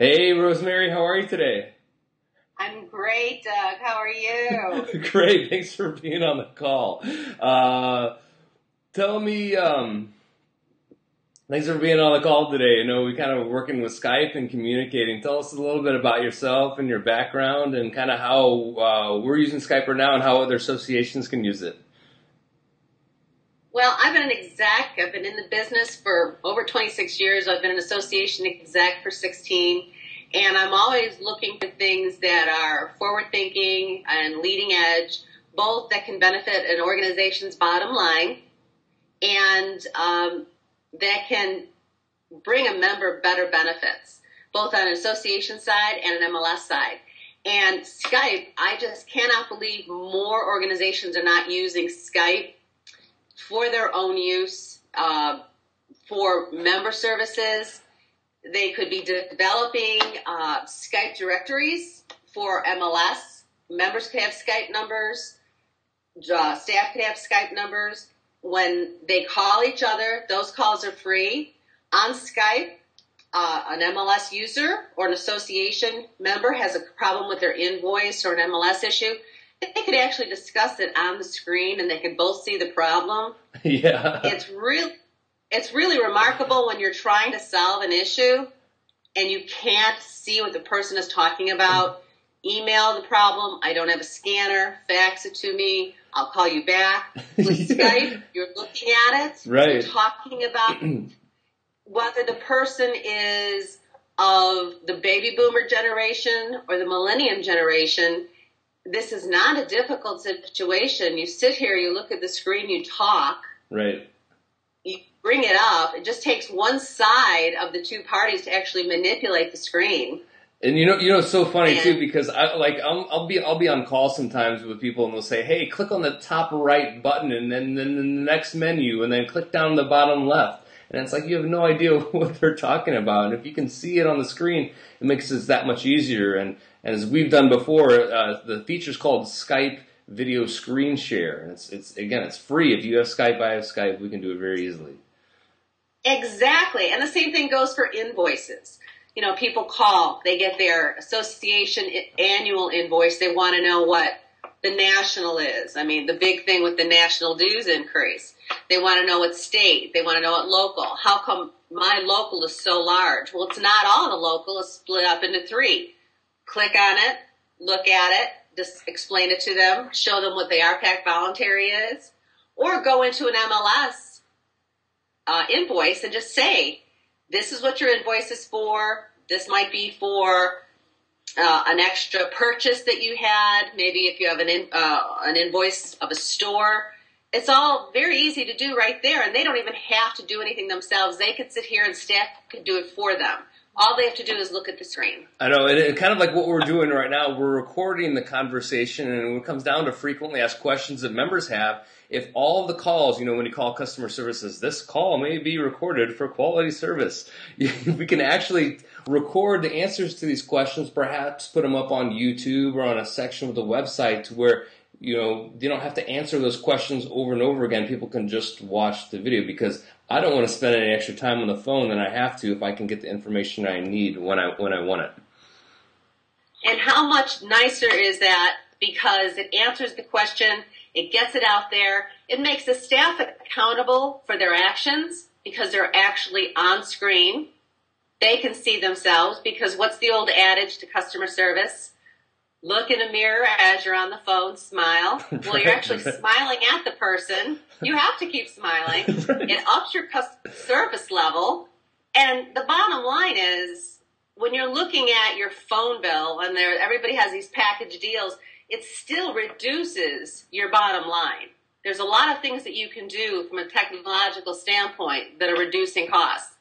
Hey, Rosemary, how are you today? I'm great, Doug. How are you? Great, thanks for being on the call. Tell me, thanks for being on the call today. I know we kind of working with Skype and communicating. Tell us a little bit about yourself and your background and kind of how we're using Skype right now and how other associations can use it. Well, I've been an exec. I've been in the business for over 26 years. I've been an association exec for 16. And I'm always looking for things that are forward-thinking and leading edge, both that can benefit an organization's bottom line and that can bring a member better benefits, both on an association side and an MLS side. And Skype, I just cannot believe more organizations are not using Skype for their own use, for member services. They could be developing Skype directories for MLS. Members could have Skype numbers. Staff could have Skype numbers. When they call each other, those calls are free. On Skype, an MLS user or an association member has a problem with their invoice or an MLS issue, they could actually discuss it on the screen and they could both see the problem. Yeah. It's really remarkable when you're trying to solve an issue and you can't see what the person is talking about. Email the problem. I don't have a scanner. Fax it to me. I'll call you back. With Skype, you're looking at it. Right. You're talking about whether the person is of the baby boomer generation or the millennium generation. This is not a difficult situation. You sit here, you look at the screen, you talk. Right. You bring it up. It just takes one side of the two parties to actually manipulate the screen. And you know, it's so funny too because I'll be on call sometimes with people and they'll say, "Hey, click on the top right button and then the next menu and then click down the bottom left." And it's like you have no idea what they're talking about. And if you can see it on the screen, it makes it that much easier. And as we've done before, the feature's called Skype Video Screen Share. And it's free. If you have Skype, I have Skype. We can do it very easily. Exactly. And the same thing goes for invoices. You know, people call, they get their association annual invoice. They want to know what the national is. I mean, the big thing with the national dues increase. They want to know what state. They want to know what local. How come my local is so large? Well, it's not all the local. It's split up into 3. Click on it, look at it, just explain it to them, show them what the RPAC voluntary is, or go into an MLS invoice and just say, this is what your invoice is for. This might be for an extra purchase that you had. Maybe if you have an invoice of a store. It's all very easy to do right there, and they don't even have to do anything themselves. They could sit here and staff could do it for them. All they have to do is look at the screen. I know, and kind of like what we're doing right now, we're recording the conversation, and when it comes down to frequently asked questions that members have, if all of the calls, when you call customer services, this call may be recorded for quality service. We can actually record the answers to these questions, perhaps put them up on YouTube or on a section of the website to where they don't have to answer those questions over and over again. People can just watch the video because I don't want to spend any extra time on the phone than I have to if I can get the information I need when I want it. And how much nicer is that? Because it answers the question, it gets it out there, it makes the staff accountable for their actions because they're actually on screen. They can see themselves because what's the old adage to customer service? Look in a mirror as you're on the phone, smile. Well, you're actually smiling at the person. You have to keep smiling. It ups your customer service level. And the bottom line is, when you're looking at your phone bill and everybody has these package deals, it still reduces your bottom line. There's a lot of things that you can do from a technological standpoint that are reducing costs.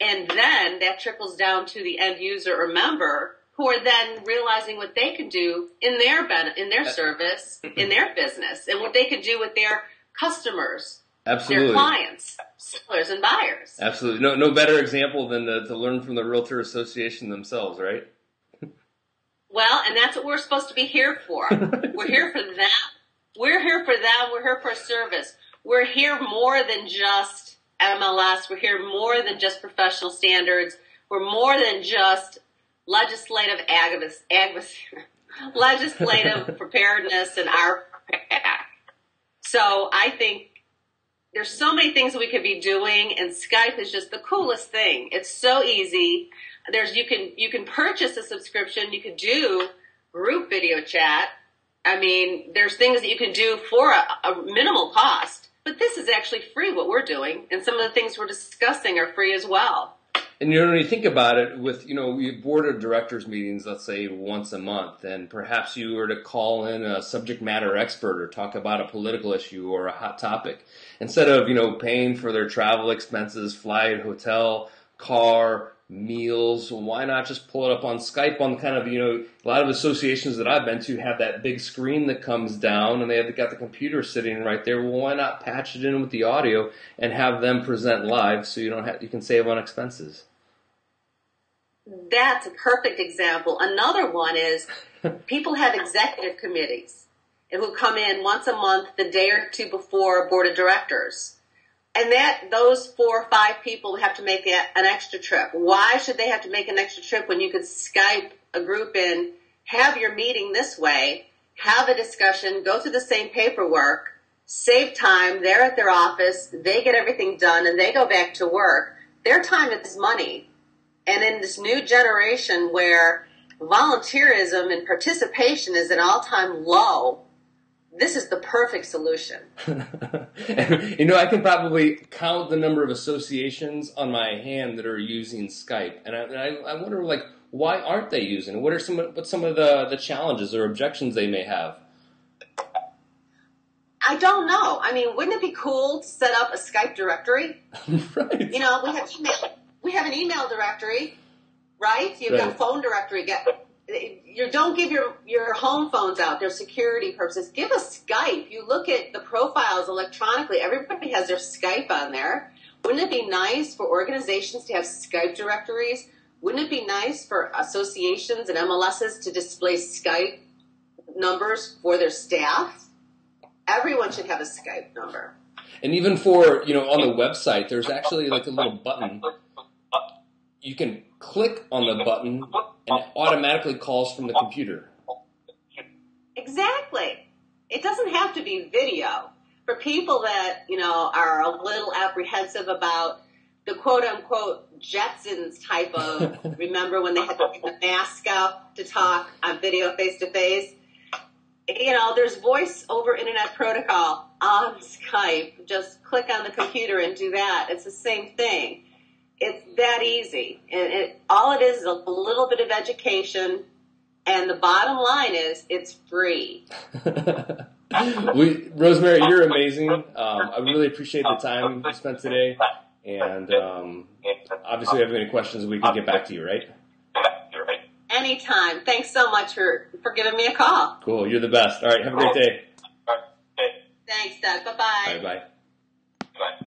And then that trickles down to the end user or member who are then realizing what they can do in their service, in their business, and what they can do with their customers, Absolutely. Their clients, sellers, and buyers. Absolutely. No better example than to learn from the Realtor Association themselves, right? Well, and that's what we're supposed to be here for. We're here for them. We're here for them. We're here for a service. We're here more than just MLS. We're here more than just professional standards. We're more than just legislative legislative preparedness and our pack. So I think there's so many things we could be doing, and Skype is just the coolest thing. It's so easy. You can purchase a subscription. You could do group video chat. I mean, there's things that you can do for a minimal cost, but this is actually free, what we're doing, and some of the things we're discussing are free as well. And when you think about it, with we have board of directors meetings, let's say once a month, and perhaps you were to call in a subject matter expert or talk about a political issue or a hot topic, instead of paying for their travel expenses, flight, hotel, car, meals, why not just pull it up on Skype on kind of, a lot of associations that I've been to have that big screen that comes down and they've got the computer sitting right there. Well, why not patch it in with the audio and have them present live so you can save on expenses? That's a perfect example. Another one is people have executive committees who come in once a month, the day or two before board of directors. And those 4 or 5 people have to make an extra trip. Why should they have to make an extra trip when you could Skype a group in, have your meeting this way, have a discussion, go through the same paperwork, save time, they're at their office, they get everything done, and they go back to work. Their time is money. And in this new generation where volunteerism and participation is at an all-time low, this is the perfect solution. And, I can probably count the number of associations on my hand that are using Skype. And I wonder, why aren't they using it? What's some of the challenges or objections they may have? I don't know. I mean, wouldn't it be cool to set up a Skype directory? Right. We have an email directory, right? You've got a phone directory. You don't give your home phones out. There's security purposes. Give a Skype. You look at the profiles electronically. Everybody has their Skype on there. Wouldn't it be nice for organizations to have Skype directories? Wouldn't it be nice for associations and MLSs to display Skype numbers for their staff? Everyone should have a Skype number. And even for, on the website, there's actually a little button. You can click on the button and it automatically calls from the computer. Exactly. It doesn't have to be video. For people that, are a little apprehensive about the quote-unquote Jetsons type of, remember when they had to take the mask up to talk on video face-to-face? There's voice over internet protocol on Skype. Just click on the computer and do that. It's the same thing. It's that easy. And all it is a little bit of education. And the bottom line is it's free. Rosemary, you're amazing. I really appreciate the time you spent today. And obviously, if you have any questions, we can get back to you, right? Anytime. Thanks so much for giving me a call. Cool. You're the best. All right. Have a great day. Thanks, Doug. Bye-bye. Bye-bye.